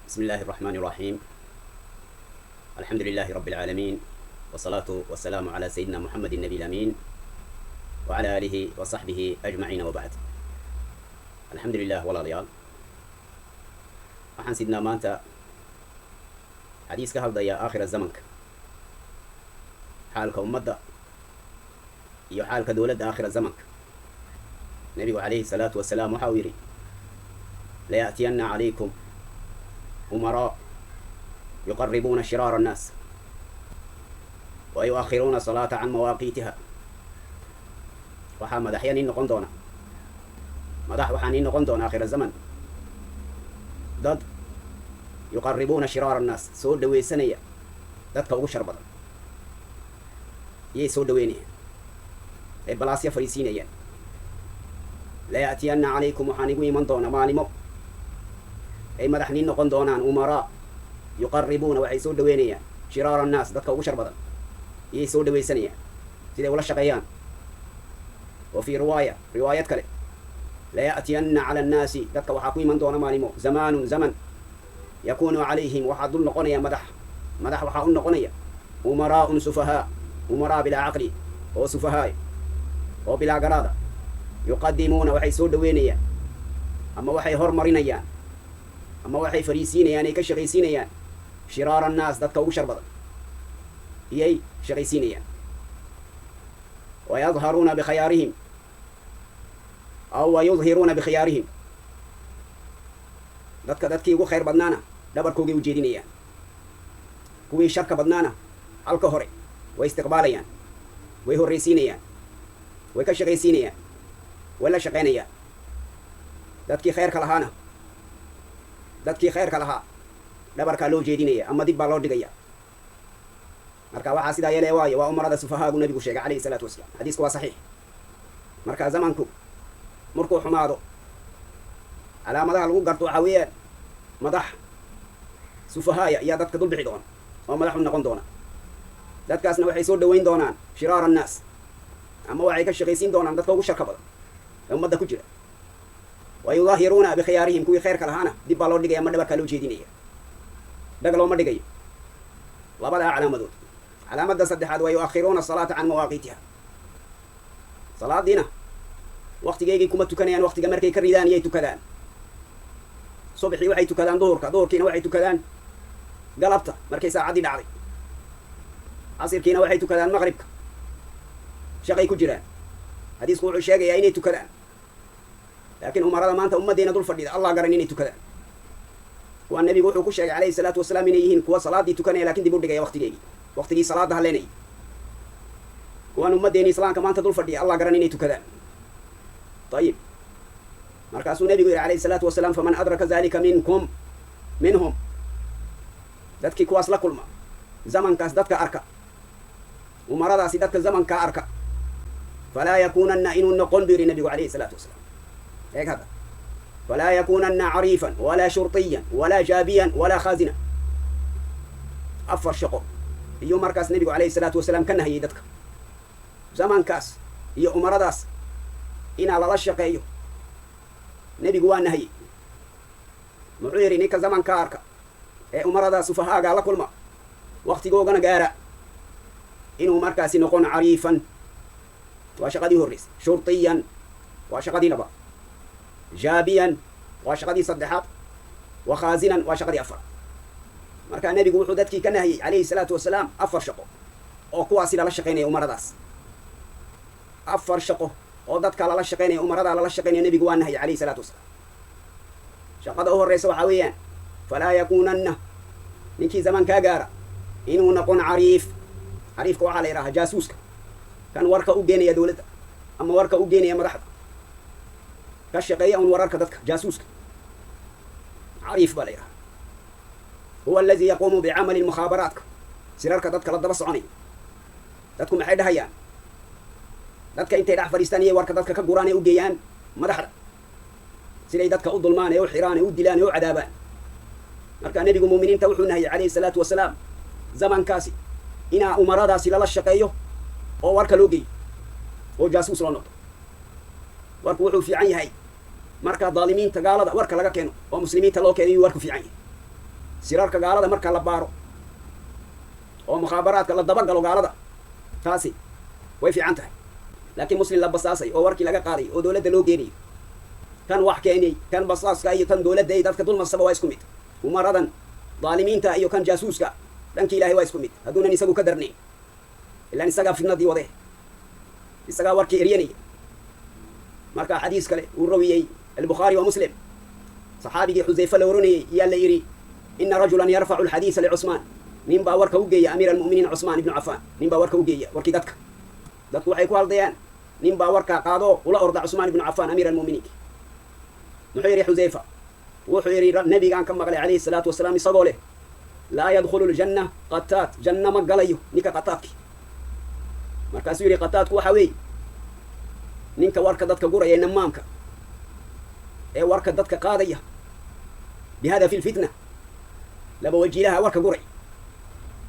بسم الله الرحمن الرحيم. الحمد لله رب العالمين، والصلاة والسلام على سيدنا محمد النبي الأمين وعلى آله وصحبه أجمعين، وبعد. الحمد لله ولا ريال. waxaan sidnaa maanta xadiis ka hadlaya aakhira zamanka, xaalka ummadda iyo xaalka dowladda aakhira zamanka. nabigu calayhi salaatu wasalaam waxa uu yidhi: layaأtiyanna calaykum umaraa yuqaribuuna shiraara annaas wa yu'akhiruuna salaata can mawaaqiitiha. waxaa madaxya nin noqon doona, waxaa nin noqon doona aakhira zaman dad yuqaribuuna shiraara annaas, soo dhawaysanaya dadka ugu shar badan iyay soo dhaweynayaan, ee balaasya fadhiisiinayaan. layaأtiyanna calaykum waxaan igu iman doona maalimo ay madax nin noqon doonaan umaraa yuqaribuuna, waxay soo dhaweynayaan shiraara annaas, dadka ugu shar badan iyay soo dhawaysanayaan siday ula shaqeeyaan. wa fii riwaayad kale, layaأtiyanna cala annaasi, dadka waxaa ku iman doona maalimo zamaanun zaman yakuunu calayhim, waxaa dul noqonaya madax waxaa u noqonaya umaraa'un sufahaa, umaraa bilaa caqli oo sufahaay oo bilaa garaada. yuqadimuuna, waxay soo dhaweynayaan ama waxay hormarinayaan ama waxay fariisiinayaan ay ka shaqaysiinayaan shiraara annaas, dadka ugu shar badan iyay shaqaysiinayaan. wayadharuuna bikhiyaarihim aw wayudhiruuna bikhiyaarihim, dadkii ugu khayr badnaana dhabarkoogay u jeedinayaan, kuwii sharka badnaana halka hore way istiqbaalayaan, way horraysiinayaan, way ka shaqaysiinayaan, way la shaqaynayaan. dadkii khayrka lahaa dhabarkaa loo jeedinaya ama dib baa loo dhigaya. marka waxaa sidaa yeele waayo waa umarada sufahaagu nabigu sheegay calayhi salaatu wasalaam. xadiisku waa saxiix. marka zamanku markuu xumaado, calaamadaha lagu garto waxaa weeyaan madax sufahaaya ayaa dadka dul bixi doona oo madax u noqon doona. dadkaasna waxay soo dhaweyn doonaan shiraara annaas, ama waxay ka shaqaysiin doonaan dadka ugu sharka badan ee ummadda ku jira. wa yudaahiruuna bikhiyaarihim, kuwii khayrka lahaana dib baa loo dhigaya ama dhabarkaa loo jeedinaya, dhag looma dhigayo. labadaa calaamadood. calaamadda saddexaad, wa yu'akhiruuna asalaata can mawaaqiitiha. salaadiina waktigeygii kuma tukanayaan, waktiga markay ka ridaan iyay tukadaan. subaxii waxay tukadaan duhurkiina waxay tukadaan galabta markay saacaddii dhacday. casirkiina waxay tukadaan maqribka, shaqay ku jiraan. xadiisku wuxuu sheegayaa inay tukadaan, laakiin umarada maanta ummaddeena dul fadhida allah garan inay tukadaan. kuwa nebigu wuxuu ku sheegay calayhi salaatu wasalaam inay yihiin kuwa salaaddii tukanaya lakin dib u dhigaya waktigii salaadda haleenayay. kuwan ummaddeeni islaamka maanta dul fadhiya allah garan inay tukadaan. ayib, markaasuu nebigu yidhi calayhi salaatu wasalaam: faman adraka dalika minhum, dadkii kuwaas la kulma, zamankaas dadka arka, umaradaasi dadka zamankaa arka, falaa yakuunanna inuu noqon bu yidhi nebigu calayhi salaatu wasalaam. eeg hadda, falaa yakuunanna cariifan walaa shurtiyan walaa jaabiyan walaa khaazina. afar shaqo iyo markaas nebigu calayhi salaatu wasalaam ka nahiyey dadka zamankaas iyo umaradaas inaa lala shaqeeyo. nebigu waa nahiyey. muxuu yidhi: ninka zamanka arka ee umaradaas sufahaagaa la kulma, waktigoogana gaara, inuu markaasi noqon cariifan, waa shaqadii horraysay; shurtiyan, waa shaqadii labaad; jaabiyan, waa shaqadii saddexaad; wa khaazinan, waa shaqadii afar. markaa nebigu wuxuu dadkii ka nahiyey calayhi salaatu wasalaam afar shaqo oo kuwaasi lala shaqaynaya umaradaas. afar shaqo oo dadka lala shaqaynaya, umaradaa lala shaqaynaya, nebigu waa nahiyey calayhi salaatu wasalaam. shaqada u horraysa waxaa weeyaan: falaa yakuunanna, ninkii zamankaa gaara inuu noqon cariif. cariifka waxaa la yidhahaa jaasuuska, kan warka u geenaya dowladda ama warka u geenaya madaxda, ka shaqeeya un wararka dadka, jaasuuska cariif baa la yidhahaa. huwa alladii yaquumu bicamali mukhaabaraadka, sirarka dadka la daba soconaya. dadku maxay dhahayaan? dadka intay dhex fadhiistaan iyay warka dadka ka guraan ee u geeyaan madaxda, siday dadka u dulmaan ee u xiraan ee u dilaan ee u cadaabaan. markaa nebigu muuminiinta wuxuu nahiyey calayhi salaatu wasalaam zamankaasi inaa umaradaasi lala shaqeeyo oo warka loo geeyo oo jaasuus loo noqdo. warku wuxuu fiican yahay markaa daalimiinta gaalada warka laga keeno oo muslimiinta loo keeno iyuu warku fiican yahay. sirarka gaalada marka la baaro oo mukhaabaraadka la dabagalo gaalada taasi way fiican tahay laakiin muslim la basaasay oo warkii laga qaaday oo dowladda loo geenayo kan wax keenay kan basaaska iyo kan dowladda iyo dadka dulmasaba waa isku mid umaradan daalimiinta iyo kan jaasuuska dhankii ilaahay waa isku mid hadduunan isagu ka darnayn ilaan isagaa fitnadii wade isagaa warkii eryanaya marka xadiis kale uu rawiyey albukhaari wa muslim saxaabigii xusayfa la oranayey yaa la yidhi ina rajulan yarfacu alxadiisa licusmaan nin baa warka u geeya amiir almu'miniin cusmaan ibnu cafaan nin baa warka u geeya warkii dadku waxay ku haldayaan nin baa warkaa qaado ula orda cusmaan ibnu cafaan amiir almu'miniinki muxuu yidhi xusayfa wuxuu yidhi nabigaan ka maqlay calayhi salaatu wasalaam isagoo leh laa yadkhulu ljanna qataat janna ma galayo ninka qataadki markaasuu yidhi qataadku waxa weeye ninka warka dadka guraya ee namaamka ee warka dadka qaadaya bihadafi lfitna laba wajiilaha warka guray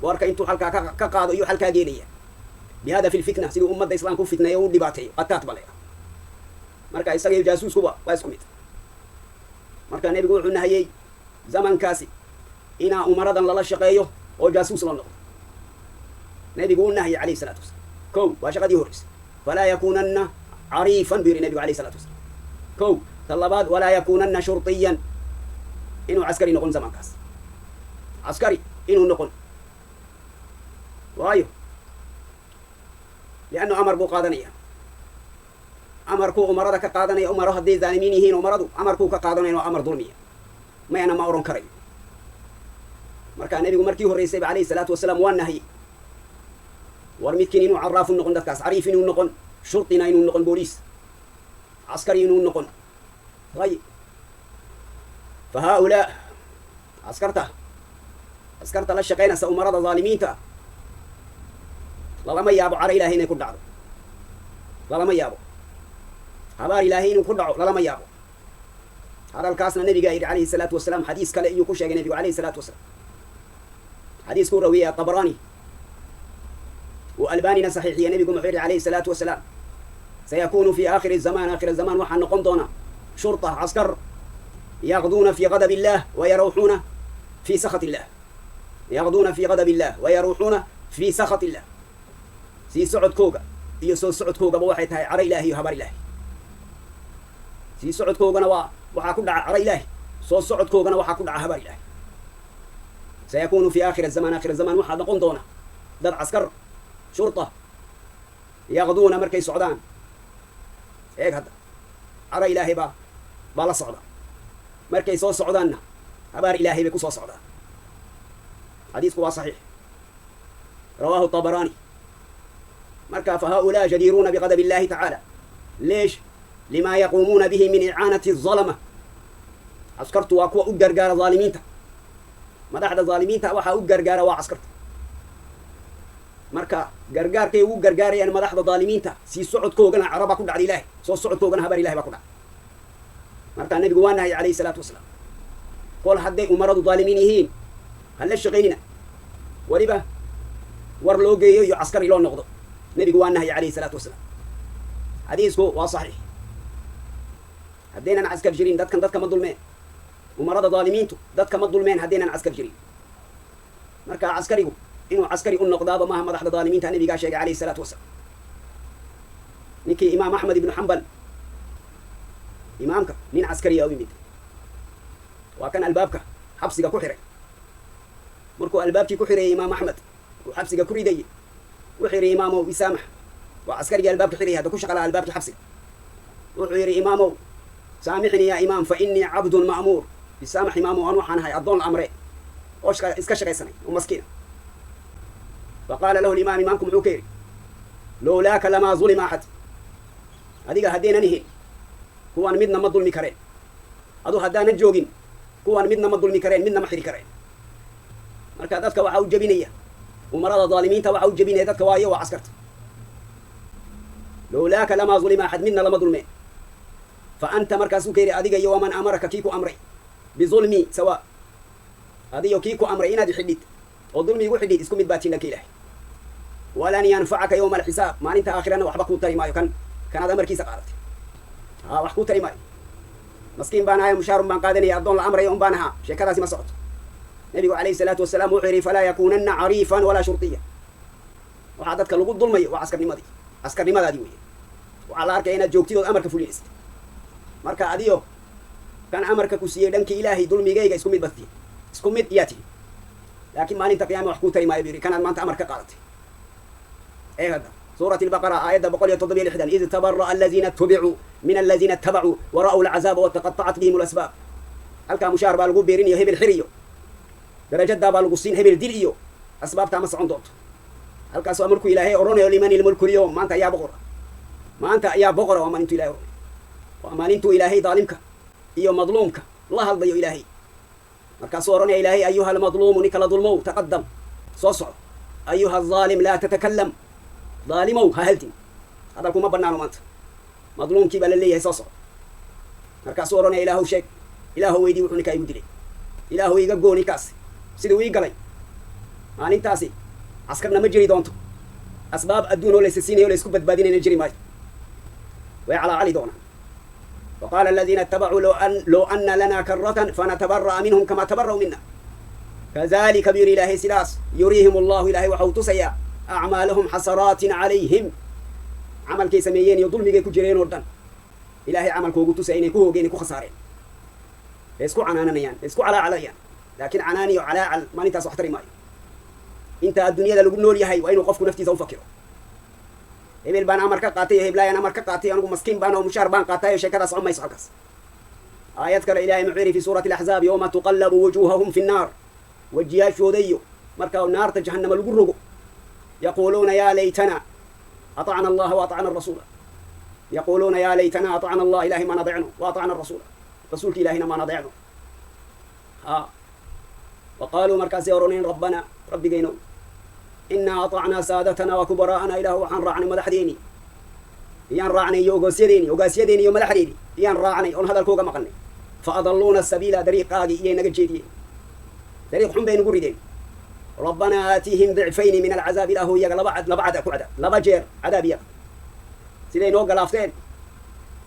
warka intuu halkaa ka qaado iyo halkaa geenaya bihadafi lfitna siduu ummadda islaamka u fitneeyo u dhibaateeyo qataad ba leeyaha marka isaga iyo jaasuuskuba waa isku mid marka nebigu wuxuu nahayey zamankaasi inaa umaradan lala shaqeeyo oo jaasuus la noqdo nebigu u nahayay calayhi salaatu wasalaam kow waa shaqadii horreysay falaa yakuunanna cariifan buu yidhi nebigu alayhi salaatu wasalaam kow ta labaad walaa yakuunanna shurtiyan inuu caskari noqon zamankaas caskari inuu noqon waayo liannu amar buu qaadanaya amarkuu umarada ka qaadanaya umaro hadday zaalimiin yihiin umaradu amarkuu ka qaadanaya oo amar dulmiya mayana ma oran karayo markaa nebigu markii horreysayba calayhi salaatu wasalaam waa nahyi war midkiin inuu caraafu noqon dadkaas cariif inuu noqon shurtina inuu noqon booliis caskari inuu noqon ayib fa haaulaa askarta la shaqaynaysa umarada zaalimiinta lalama yaabo cara ilaahay inay ku dhacdo lalama yaabo habaar ilaahay inuu ku dhaco lalama yaabo hadalkaasna nebigaa yidhi calayhi salaatu wasalaam xadiis kale iyuu ku sheegay nebigu calayhi salaatu wasalaam xadiiskuu rawiyey atabaraani والبانينا صحيح يا نبي محمد عليه الصلاة والسلام سيكون في آخر الزمان وحن نقندونا شرطة عسكر يغدون في غضب الله ويروحون في سخط الله يغدون في غضب الله ويروحون في سخط الله سي سعود كوغا يسو سعود كوغا بواحد هاي عري إلهي وهبر إلهي سي سعود كوغا وحاكم دع عري إلهي سو سعود كوغا وحاكم دع هبر إلهي سيكون في آخر الزمان وحن نقندونا دد عسكر شرطة يغدون مركي سعودان هيك هذا عرى إلهي بالا صعدان مركي صو سعودان عبار إلهي بكو صو سعودان حديث هو صحيح رواه الطبراني مركا فهؤلاء جديرون بغضب الله تعالى ليش لما يقومون به من إعانة الظلمة عسكرت واكو أقرقار ظالمين مدحد الظالمين وحا أقرقار وعسكرت marka gargaarkay ugu gargaarayaan madaxda daalimiinta si socodkoogana caraba ku dhacay ilaahay soo socodkoogana habar ilaahay ba ku dhacay marka nabigu waa nahay calayhi salaatu wasalaam qol hadday umaradu daalimiin yihiin hal shaqeynina waliba war loo geeyo iyo askari loo noqdo nabigu waa nahay calayhi salaatu wasalaam hadiisku waa sahih haddaynan askar jirin dadka ma dulmeen umarada daalimiintu dadka ma dulmeen haddaynan askar jirin marka askarigu inuu caskari u noqdaaba maaha madaxda daalimiinta nabigaa sheegay calayhi salaatu wasalaam ninkii imaam axmed ibnu xambal imaamka nin caskariya u yimid waa kan albaabka xabsiga ku xiray markuu albaabkii ku xirayay imaam axmed uu xabsiga ku ridayay wuxuu yidhi imaamow isaamax waa caskarigii albaabka xirayay hadda ku shaqalaa albaabkii xabsiga wuxuu yidhi imaamow saamixnii yaa imaam fa innii cabdun ma'muur isaamax imaamow aan waxaan ahay addoon la amre oo iska shaqaysanay oo maskiina فقال له الإمام إمامكم عكيري لولاك لما ظلم أحد هذيك هدينا نهي هو أن مدنا ما ظلم كرين هذو هدانا الجوجين هو أن مدنا ما ظلم كرين مدنا محري كرين مركاتك وعاو جبينية ومرضى ظالمين توعاو جبينية تك وايه وعسكرت لولاك لما ظلم أحد منا لما ظلمين فأنت مركز كيري هذيك يوم من أمرك كيكو أمري بظلمي سواء هذه كيكو أمري إن هذه حديد وظلمي وحديد اسكم مدباتين لك إلهي ولن ينفعك يوم الحساب ما أنت آخرنا وحبكو تري مايو كان هذا مركز قارت وحكو تري مايو مسكين بانا مشار بان قادني أدون الأمر يوم بانها شيء كذا سي مسعود nebigu calayhi salaatu wasalaam wuxuu yidhi falaa yakuunanna cariifan walaa shurtiya waxaa dadka lagu dulmayo waa askarnimadaadii weeye waxaa la arkaya inaad joogtidood amarka fulinaysid marka adiyo kan amarka ku siiyey dhankii ilaahay dulmigayga isku mid batihi isku mid iyaa tihi laakiin maalinta qiyaama wax kuu tari maayo buu yidhi kanaad maanta amar ka qaadatay hadda suurat albaqara aayadda 176 id tabara'a aladiina tubicuu min aladiina ittabacuu wara'uu alcazaaba wataqatacat bihim alasbaab halkaa mushaar baa lagu beerinayo hebel xir iyo darajadaa baa lagu siin hebel dil iyo asbaabtaa ma socon doonto halkaas waa markuu ilaahay odhanayo liman ilmulku lyawm maanta ayaa boqora waa maalintuu ilahay odhanay waa maalintuu ilaahay daalimka iyo madluumka la hadlayo ilaahay markaasuu odhanaya ilaahay ayuha almadluumu ninka la dulmow taqadam soo soco ayuha alzaalim laa tatakalam daalimow ha haltin hadalkuma banaano maanta madluumkii baa la leeyahay soo soco markaasuu odhanaya ilaahow sheeg ilaahow weydii wuxuu ninkaa igu dilay ilaahow iga goo ninkaas siduu ii galay maalintaasi caskarna ma jiri doonto asbaab adduun oo laysa siinayo o laysku badbaadinayna jiri maayo way calaacali doonaan وقال الذين اتبعوا لو أن لنا كرة فنتبرأ منهم كما تبرأوا منا كذلك بيري إلهي سلاس يريهم الله إلهي وحوتسيا أعمالهم حسرات عليهم عمل كي سميين يضل ميجي كجرين وردن إلهي عمل كوجو تسعين كوه جيني كو خسارين يسكو عنانا يان يسكو عليا لكن عناني وعلى ما نتاس واحتري ماي انت الدنيا ده لو نول يهي وين وقفكم نفتي سوف فكروا hebel baan amar ka qaatay heblaayaan amar ka qaatay anigu maskiin baan oo mushaar baan qaatay sheekadaas oo mayso halkaas aayad kale ilaahay muxuu fi suurati al-ahzab yawma tuqallabu wujuhahum fi an-nar wajiyashoodayo marka naarta jahannama lagu rogo yaquluna ya laytana ata'na Allah wa ata'na ar-rasul yaquluna ya laytana ata'na Allah ilahi ma nad'anu wa ata'na ar-rasul rasulki ilahina ma nad'anu وقالوا مركز يورونين ربنا ربي جينو إنا أطعنا سادتنا وكبراءنا إله وحن راعني مدحديني يان راعني يوغاسيديني ومدحديني يان راعني أن هذا الكوكا مقلني فأضلونا السبيل دريق آقي إينا قجيدين دريق حن بين قردين ربنا آتيهم ضعفين من العذاب إله يقى لبعد كعدا لبجير عذاب يقى سيدين وقى لافتين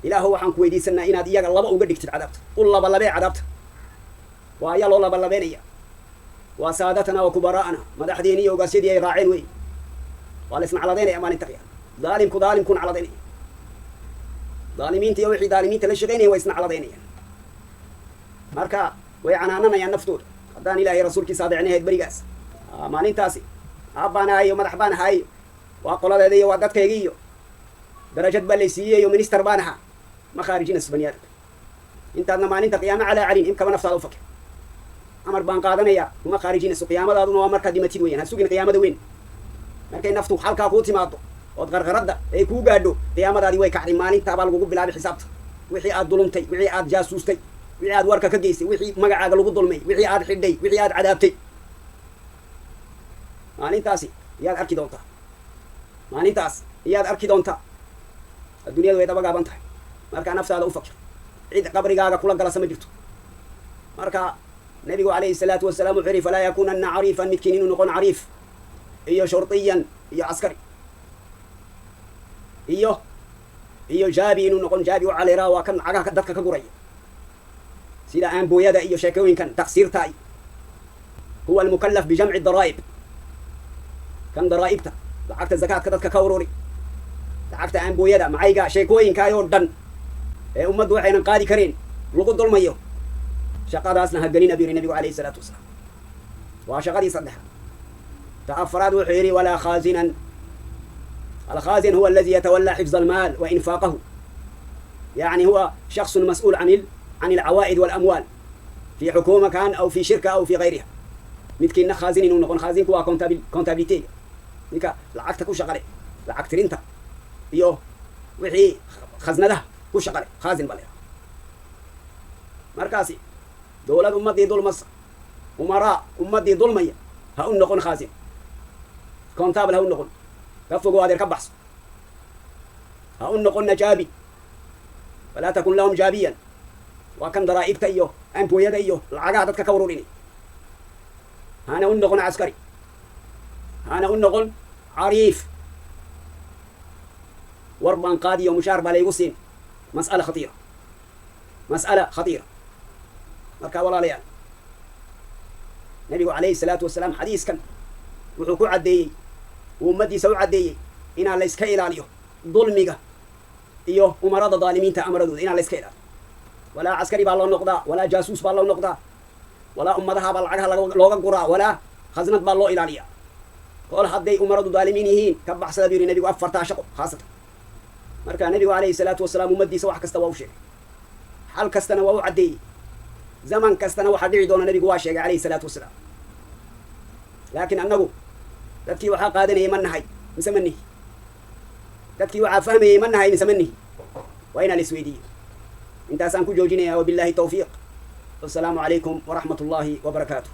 إله وحن كويدي سنة إنا دي يقى لبا وقدك تتعذبت قل لبا لبي عذبت ويا الله لبا لبيني وسادتنا وكبراءنا مدحديني وقاسيدي راعين وي قال اسمع على ديني امان انتقيا ظالم كن على ديني ظالمين تيوحي ظالمين تلشغيني ويسمع على ديني marka way canaananayaan naftooda haddaan ilaahay rasuulkiisa adeecnahayd berigaas maalintaasi aabbaana iyo madax baan ahay waa qoladeeda iyo waa dadkayga iyo darajad baa laysiiyey iyo minister baan ahaa ma khaarijinayso bani aadamka intaadna maalinta qiyaamo calaa calin in kaba naftaada u fakir amar baan qaadanaya kuma khaarijinayso qiyaamadaaduna waa markaa dhimatid weeyaan ha sugin qiyaamada weyn markay naftu halkaa kuu timaado ood qarqaradda ay kuu gaadho qiyaamadaadii way kacday maalintaa baa lagugu bilaabay xisaabta wixii aad dulumtay wixii aad jaasuustay wixii aad warka ka geysay wixii magacaaga lagu dulmay wixii aad xidhay wixii aad cadaabtay maalintaasi iyaad arki doontaa adduunyadu way dabagaaban tahay markaa naftaada u fakir cid qabrigaaga kula galasa ma jirto marka nabigu calayhi salaatu wasalaam wuxuu yidhi falaa yakuunanna cariifan midkiin inuu noqon cariif iyo shurtiyan iyo caskari iyo jaabi inuu noqon jaabi u caleeraa waa kan cagaha dadka ka guraya sida aanbooyada iyo sheekooyinkan taqsiirta huwa almukallaf bijamci daraa'ib kan daraa'ibta lacagta zakaadka dadka ka ururi lacagta aanbooyada macayga sheekooyinkaayoo dhan ee ummaddu waxaynan qaadi kareen lagu dulmayo shaqadaasna ha gelina buu yidhi nabigu calayhi salaatu wasalaam waa shaqadii saddexaad ta afraad wuxuu yidhi walaa khaazinan الخازن هو الذي يتولى حفظ المال وإنفاقه يعني هو شخص مسؤول عن العوائد والأموال في حكومة كان أو في شركة أو في غيرها متكين خازن إنه نكون خازن كوا كونتابيليتي نيكا لعقتك وشغله لعقت رنتا يو وحي خزنة ده وشغله خازن بالله مركزي دولة أمتي دول مصر أمراء أمتي دول مية هؤلاء نكون خازن كونتابل هؤلاء نكون كفوا هذا الكبحث هؤلاء قلنا جابي ولا تكن لهم جابيا وكان ضرائبك أيوه أنبو يد أيوه العقادة كوروني أنا قلنا قلنا عسكري أنا قلنا قل عريف وربان قاضي ومشارب على يقصين مسألة خطيرة مركا ولا ليان nabigu calayhi salaatu wasalaam xadiiskan wuxuu ku caddeeyey uu ummaddiisa u caddeeyey inaan la iska ilaaliyo dulmiga iyo umarada daalimiinta amaradooda inaan la iska ilaaliyo walaa caskari baa loo noqdaa walaa jaasuus baa loo noqdaa walaa ummadaha baa lacagaha looga guraa walaa khasnad baa loo ilaaliyaa kol hadday umaradu daalimiin yihiin ka baxsada buu yidhi nabigu afartaa shaqo khaasatan marka nabigu calayhi salaatu wasalaam ummaddiisa wax kasta waa u sheegay xal kastana waa u caddeeyey zaman kastana waxaa dhici doona nabigu waa sheegay calayhi salaatu wasalaam laakiin annagu dadkii waxaa qaadanayay ma nahay mise ma nihi dadkii waxaa fahmayey ma nahay mise ma nihi waa inaan isweydiiyo intaasaan ku joojinaya wabillahi tawfiiq wassalaamu calaykum waraxmat ullaahi wabarakaatuh